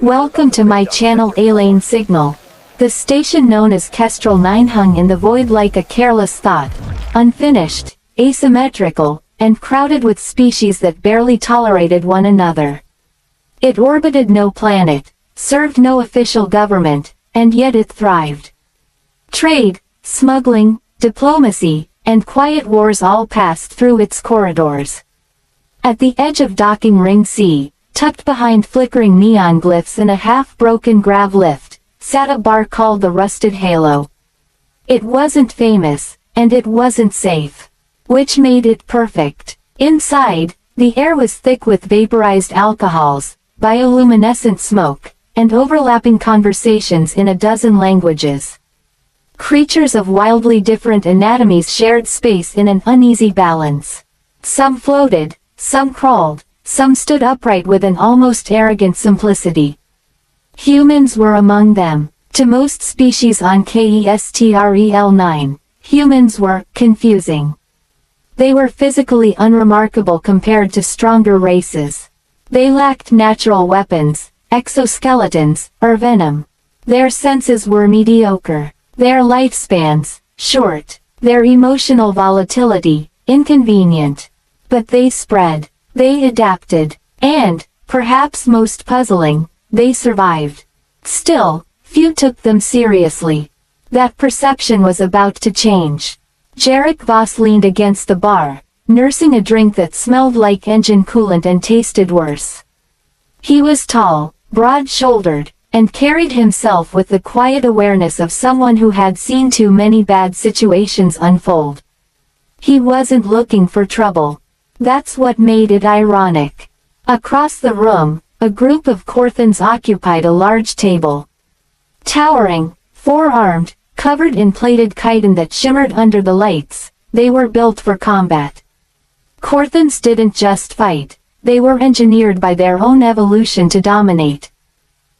Welcome to my channel Alane Signal. The station known as Kestrel 9 hung in the void like a careless thought, unfinished, asymmetrical, and crowded with species that barely tolerated one another. It orbited no planet, served no official government, and yet it thrived. Trade, smuggling, diplomacy, and quiet wars all passed through its corridors. At the edge of Docking Ring C, tucked behind flickering neon glyphs in a half-broken grav lift, sat a bar called the Rusted Halo. It wasn't famous, and it wasn't safe, which made it perfect. Inside, the air was thick with vaporized alcohols, bioluminescent smoke, and overlapping conversations in a dozen languages. Creatures of wildly different anatomies shared space in an uneasy balance. Some floated, some crawled, some stood upright with an almost arrogant simplicity. Humans were among them. To most species on Kestrel 9, humans were confusing. They were physically unremarkable compared to stronger races. They lacked natural weapons, exoskeletons, or venom. Their senses were mediocre. Their lifespans, short. Their emotional volatility, inconvenient. But they spread. They adapted. And, perhaps most puzzling, they survived. Still, few took them seriously. That perception was about to change. Jarek Voss leaned against the bar, nursing a drink that smelled like engine coolant and tasted worse. He was tall, broad-shouldered, and carried himself with the quiet awareness of someone who had seen too many bad situations unfold. He wasn't looking for trouble. That's what made it ironic. Across the room, a group of Korthans occupied a large table. Towering, four-armed, covered in plated chitin that shimmered under the lights, they were built for combat. Korthans didn't just fight, they were engineered by their own evolution to dominate.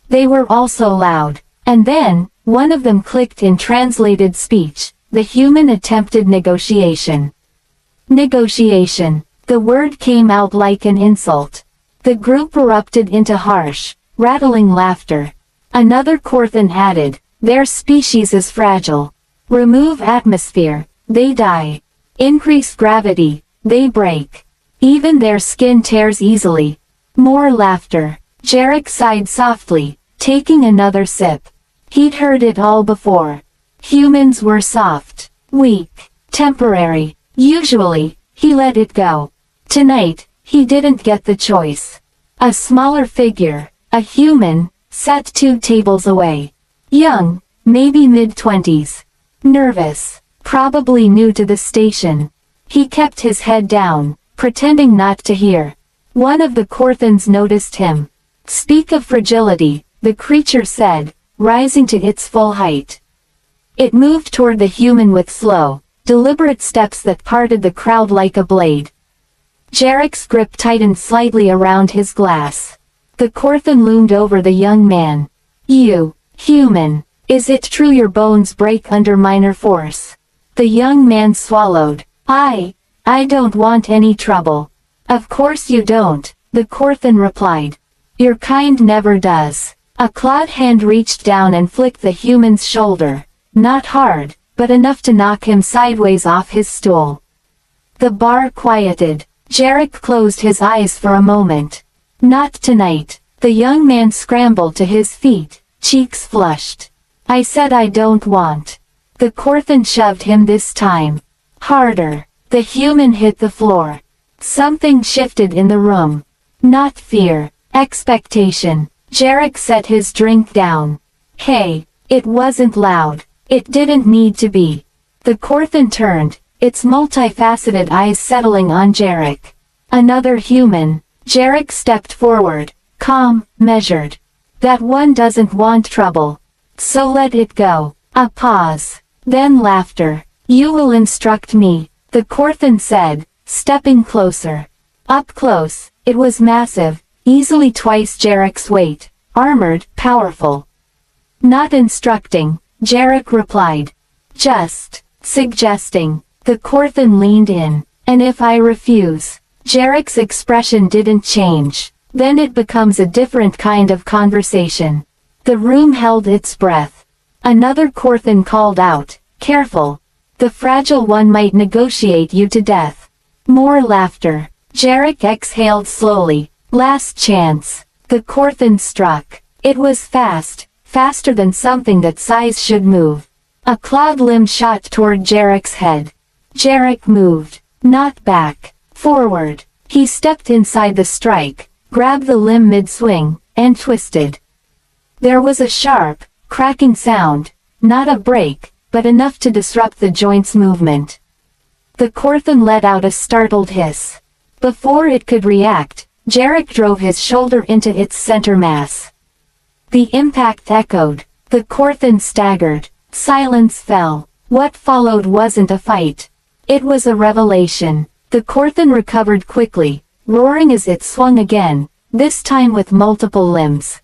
They were also loud. And then, one of them clicked in translated speech. The human attempted negotiation. Negotiation. The word came out like an insult. The group erupted into harsh, rattling laughter. Another Korthan added, their species is fragile. Remove atmosphere, they die. Increase gravity, they break. Even their skin tears easily. More laughter. Jarek sighed softly, taking another sip. He'd heard it all before. Humans were soft, weak, temporary. Usually, he let it go. Tonight, he didn't get the choice. A smaller figure, a human, sat 2 tables away. Young, maybe mid-20s. Nervous, probably new to the station. He kept his head down, pretending not to hear. One of the Korthans noticed him. Speak of fragility, the creature said, rising to its full height. It moved toward the human with slow, deliberate steps that parted the crowd like a blade. Jarek's grip tightened slightly around his glass. The Korthan loomed over the young man. You, human, is it true your bones break under minor force? The young man swallowed. I don't want any trouble. Of course you don't, the Korthan replied. Your kind never does. A clawed hand reached down and flicked the human's shoulder. Not hard, but enough to knock him sideways off his stool. The bar quieted. Jarek closed his eyes for a moment. Not tonight. The young man scrambled to his feet, cheeks flushed. I said I don't want. The Korthan shoved him this time. Harder. The human hit the floor. Something shifted in the room. Not fear, expectation. Jarek set his drink down. Hey, it wasn't loud. It didn't need to be. The Korthan turned, its multifaceted eyes settling on Jarek. Another human. Jarek stepped forward, calm, measured. That one doesn't want trouble. So let it go. A pause. Then laughter. You will instruct me, the Korthan said, stepping closer. Up close, it was massive, easily twice Jarek's weight, armored, powerful. Not instructing, Jarek replied. Just suggesting. The Korthan leaned in. And if I refuse? Jarek's expression didn't change. Then it becomes a different kind of conversation. The room held its breath. Another Korthan called out, "Careful. The fragile one might negotiate you to death." More laughter. Jarek exhaled slowly. Last chance. The Korthan struck. It was fast, faster than something that size should move. A clawed limb shot toward Jarek's head. Jarek moved. Not back. Forward. He stepped inside the strike, grabbed the limb mid-swing, and twisted. There was a sharp, cracking sound, not a break, but enough to disrupt the joint's movement. The Korthan let out a startled hiss. Before it could react, Jarek drove his shoulder into its center mass. The impact echoed. The Korthan staggered. Silence fell. What followed wasn't a fight. It was a revelation. The Korthan recovered quickly, roaring as it swung again, this time with multiple limbs.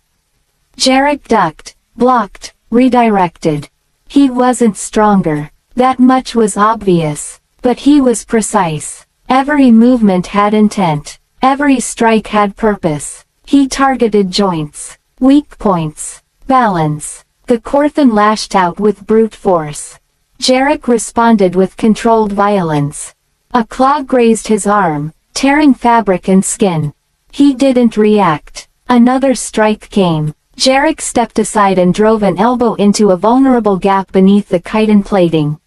Jarek ducked, blocked, redirected. He wasn't stronger. That much was obvious. But he was precise. Every movement had intent. Every strike had purpose. He targeted joints, weak points, balance. The Korthan lashed out with brute force. Jarek responded with controlled violence. A claw grazed his arm, tearing fabric and skin. He didn't react. Another strike came. Jarek stepped aside and drove an elbow into a vulnerable gap beneath the chitin plating.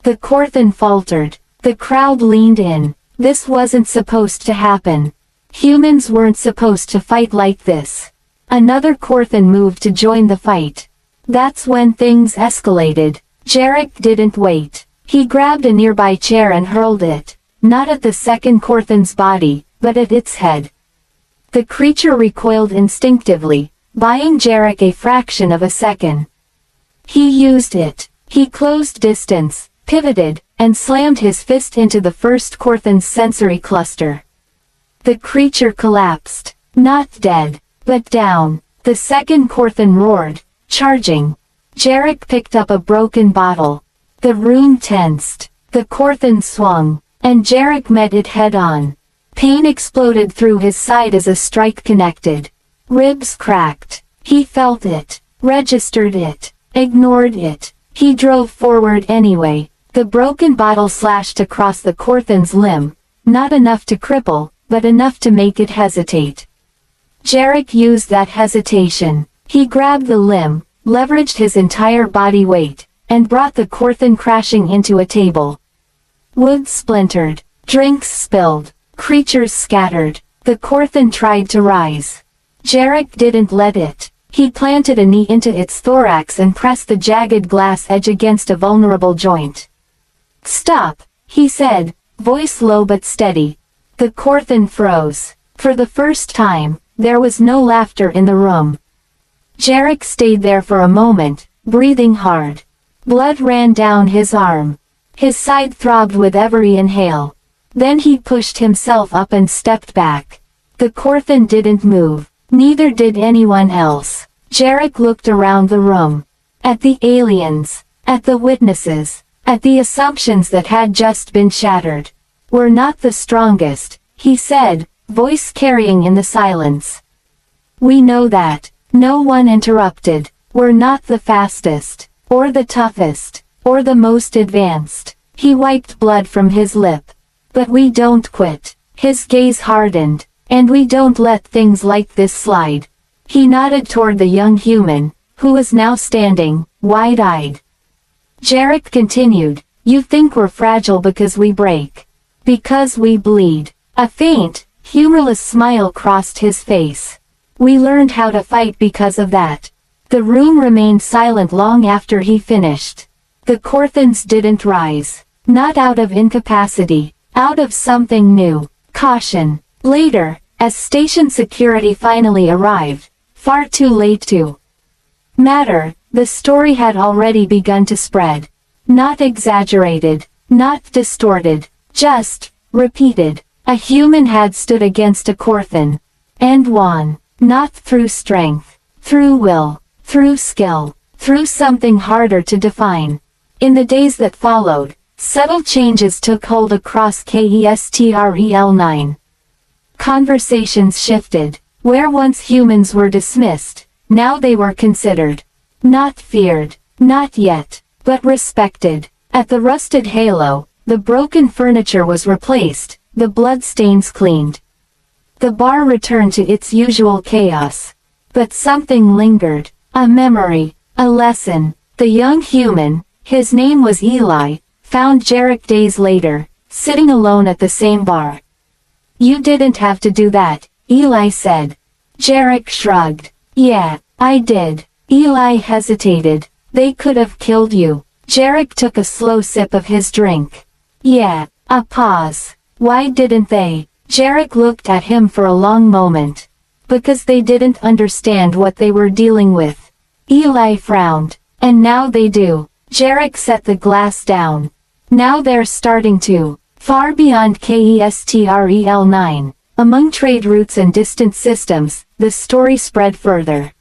The Korthan faltered. The crowd leaned in. This wasn't supposed to happen. Humans weren't supposed to fight like this. Another Korthan moved to join the fight. That's when things escalated. Jarek didn't wait. He grabbed a nearby chair and hurled it, not at the second Korthan's body, but at its head. The creature recoiled instinctively, buying Jarek a fraction of a second. He used it. He closed distance, pivoted, and slammed his fist into the first Korthan's sensory cluster. The creature collapsed. Not dead, but down. The second Korthan roared, charging. Jarek picked up a broken bottle. The room tensed. The Korthan swung, and Jarek met it head-on. Pain exploded through his side as a strike connected. Ribs cracked. He felt it, registered it, ignored it. He drove forward anyway. The broken bottle slashed across the Korthan's limb, not enough to cripple, but enough to make it hesitate. Jarek used that hesitation. He grabbed the limb, leveraged his entire body weight, and brought the Korthan crashing into a table. Wood splintered, drinks spilled, creatures scattered. The Korthan tried to rise. Jarek didn't let it. He planted a knee into its thorax and pressed the jagged glass edge against a vulnerable joint. "Stop," he said, voice low but steady. The Korthan froze. For the first time, there was no laughter in the room. Jarek stayed there for a moment, breathing hard. Blood ran down his arm. His side throbbed with every inhale. Then he pushed himself up and stepped back. The Korthan didn't move. Neither did anyone else. Jarek looked around the room. At the aliens. At the witnesses. At the assumptions that had just been shattered. "We're not the strongest," he said, voice carrying in the silence. "We know that." No one interrupted. "We're not the fastest, or the toughest, or the most advanced." He wiped blood from his lip. "But we don't quit." His gaze hardened. "And we don't let things like this slide." He nodded toward the young human, who was now standing, wide-eyed. Jarek continued, "You think we're fragile because we break. Because we bleed." A faint, humorless smile crossed his face. "We learned how to fight because of that." The room remained silent long after he finished. The Korthans didn't rise. Not out of incapacity, out of something new. Caution. Later, as station security finally arrived, far too late to matter, the story had already begun to spread. Not exaggerated, not distorted, just repeated. A human had stood against a Korthan. And won. Not through strength, through will, through skill, through something harder to define. In the days that followed, subtle changes took hold across KESTREL 9. Conversations shifted. Where once humans were dismissed, now they were considered. Not feared, not yet, but respected. At the rusted halo, the broken furniture was replaced, the bloodstains cleaned. The bar returned to its usual chaos. But something lingered, a memory, a lesson. The young human, his name was Eli, found Jarek days later, sitting alone at the same bar. "You didn't have to do that," Eli said. Jarek shrugged. "Yeah, I did." Eli hesitated. "They could have killed you." Jarek took a slow sip of his drink. "Yeah." A pause. "Why didn't they?" Jarek looked at him for a long moment. "Because they didn't understand what they were dealing with." Eli frowned. "And now they do." Jarek set the glass down. "Now they're starting to." Far beyond Kestrel 9, among trade routes and distant systems, the story spread further.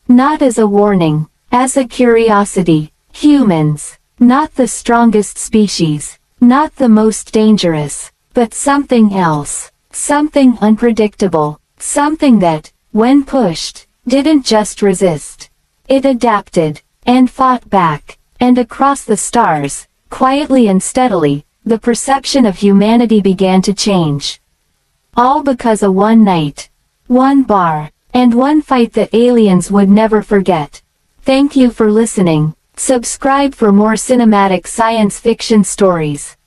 Not as a warning, as a curiosity. Humans, not the strongest species, not the most dangerous, but something else, something unpredictable, something that, when pushed, didn't just resist. It adapted, and fought back, and across the stars, quietly and steadily, the perception of humanity began to change. All because of one night, one bar, and one fight that aliens would never forget. Thank you for listening. Subscribe for more cinematic science fiction stories.